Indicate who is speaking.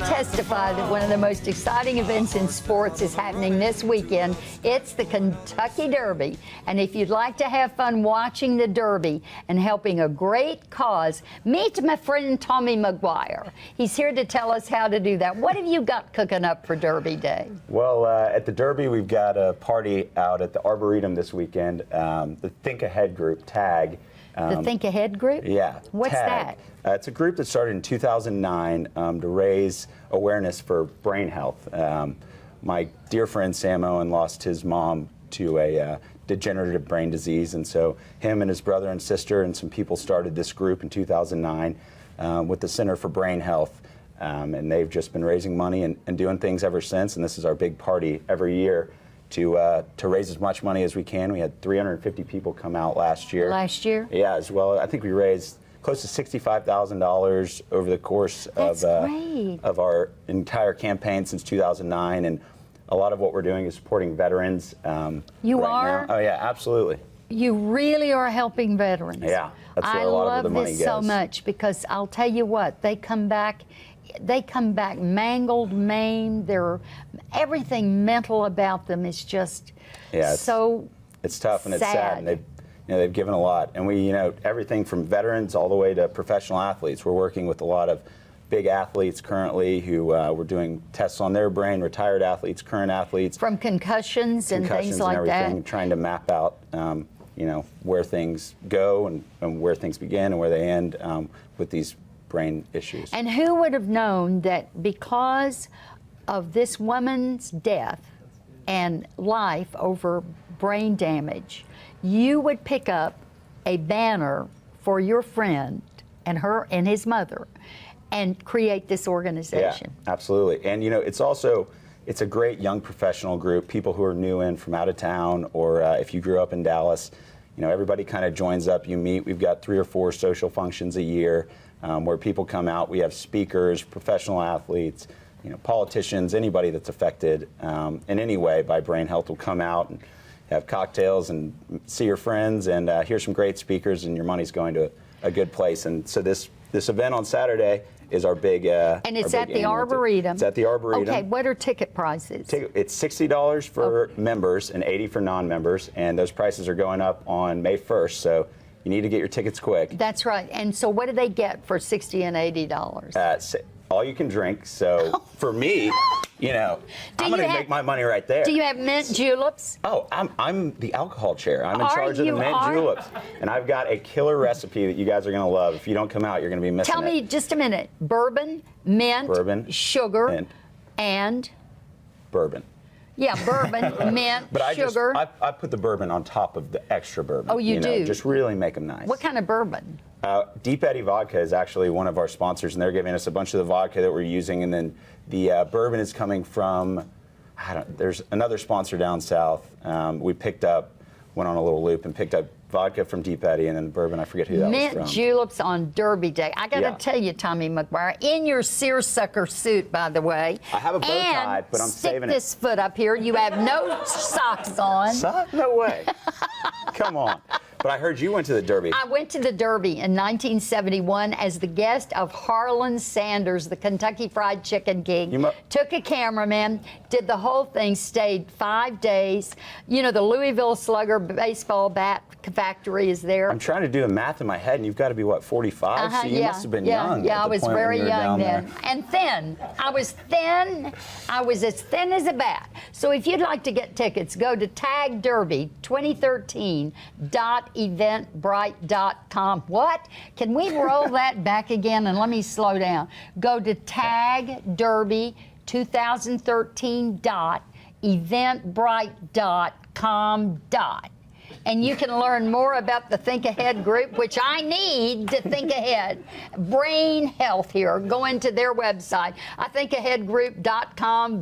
Speaker 1: testify that one of the most exciting events in sports is happening this weekend. It's the Kentucky Derby. And if you'd like to have fun watching the Derby and helping a great cause, meet my friend Tommy McGuire. He's here to tell us how to do that. What have you got cooking up for Derby Day?
Speaker 2: Well, at the Derby, we've got a party out at the Arboretum this weekend. The Think Ahead group, TAG.
Speaker 1: The Think Ahead group?
Speaker 2: Yeah.
Speaker 1: What's
Speaker 2: TAG.
Speaker 1: that?
Speaker 2: It's a group that started in 2009 to raise awareness for brain health. My dear friend Sam Owen lost his mom to a degenerative brain disease, and so him and his brother and sister and some people started this group in 2009 with the Center for Brain Health, and they've just been raising money and doing things ever since, and this is our big party every year to raise as much money as we can. We had 350 people come out last year.
Speaker 1: Last year?
Speaker 2: Yeah, as well. I think we raised close to $65,000 over the course of our entire campaign since 2009, and a lot of what we're doing is supporting veterans.
Speaker 1: You
Speaker 2: right
Speaker 1: are?
Speaker 2: Now. Oh yeah, absolutely.
Speaker 1: You really are helping veterans.
Speaker 2: Yeah, that's where a lot of the money goes.
Speaker 1: I love this so much because I'll tell you what, they come back mangled, maimed. Everything mental about them is just so
Speaker 2: it's tough and it's sad, and they've given a lot. And we, everything from veterans all the way to professional athletes. We're working with a lot of big athletes currently who we're doing tests on their brain, retired athletes, current athletes.
Speaker 1: From concussions and things like
Speaker 2: and everything,
Speaker 1: that.
Speaker 2: Trying to map out, where things go and where things begin and where they end with these brain issues.
Speaker 1: And who would have known that because of this woman's death and life over brain damage, you would pick up a banner for your friend and her and his mother and create this organization?
Speaker 2: Yeah, absolutely. And it's a great young professional group, people who are new in from out of town, or if you grew up in Dallas, everybody kind of joins up, you meet. We've got 3 or 4 social functions a year where people come out. We have speakers, professional athletes, politicians, anybody that's affected in any way by brain health will come out and have cocktails and see your friends and hear some great speakers, and your money's going to a good place. And so this event on Saturday is our big
Speaker 1: and it's at the Arboretum.
Speaker 2: It's at the Arboretum.
Speaker 1: Okay, what are ticket prices?
Speaker 2: It's $60 for members and $80 for non-members, and those prices are going up on May 1st, so you need to get your tickets quick.
Speaker 1: That's right. And so what do they get for $60 and $80?
Speaker 2: All you can drink. So for me, I'm going to make my money right there.
Speaker 1: Do you have mint juleps?
Speaker 2: Oh, I'm the alcohol chair. I'm in charge of the mint juleps. And I've got a killer recipe that you guys are going to love. If you don't come out, you're going to be missing it.
Speaker 1: Tell me just a minute. Bourbon, mint, sugar, and?
Speaker 2: Bourbon.
Speaker 1: Yeah, bourbon, mint, sugar.
Speaker 2: I put the bourbon on top of the extra bourbon.
Speaker 1: Oh, you do?
Speaker 2: Just really make them nice.
Speaker 1: What kind of bourbon?
Speaker 2: Deep Eddy Vodka is actually one of our sponsors, and they're giving us a bunch of the vodka that we're using, and then the bourbon is coming from, there's another sponsor down south. We went on a little loop and picked up vodka from Deep Eddy, and then the bourbon, I forget who that was from.
Speaker 1: Mint juleps on Derby Day. I got to tell you, Tommy McGuire, in your seersucker suit, by the way.
Speaker 2: I have a bow tie, but I'm saving it.
Speaker 1: Stick this foot up here. You have no socks on.
Speaker 2: No way. Come on. But I heard you went to the Derby.
Speaker 1: I went to the Derby in 1971 as the guest of Harlan Sanders, the Kentucky Fried Chicken King. Took a cameraman, did the whole thing, stayed 5 days. The Louisville Slugger baseball bat factory is there.
Speaker 2: I'm trying to do the math in my head, and you've got to be, 45? So you must have been young.
Speaker 1: Yeah, I was very young then. And thin. I was thin. I was as thin as a bat. So if you'd like to get tickets, go to tagderby2013.eventbrite.com. What? Can we roll that back again? And let me slow down. Go to tagderby2013.eventbrite.com. And you can learn more about the Think Ahead group, which I need to think ahead. Brain health here. Go into their website, thinkaheadgroup.com.